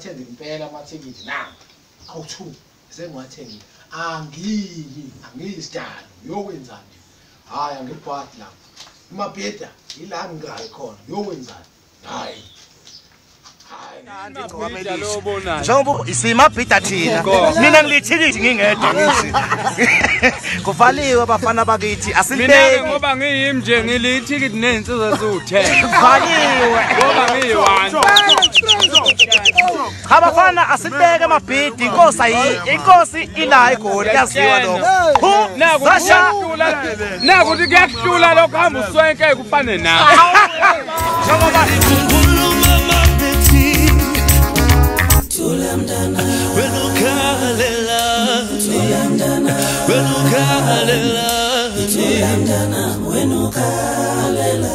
ngiwathenga impela amathikithi na awu2 sengiwathengile angiyisitalo uyokwenzani hayi angibhadi la imabheda ila ngigayi khona uyokwenzani hayi njengoba isimabhida thina mina ngilithikithi ngingedwa ngithi kuvaliwe abafana bakithi asilibeki mina ngoba ngiyimi nje ngilithikithi nezinsizwa eziwu10 kuvaliwe ngoba ngiyi1 abafana asilibeke amabhidi inkosi ila igoli yaziwa lokho nakuthi kuyakuhlula lokho hamba uswenke kufane nawe Tulamdana, wenukalela, tulamdana, wenukalela, tulamdana, wenukalela.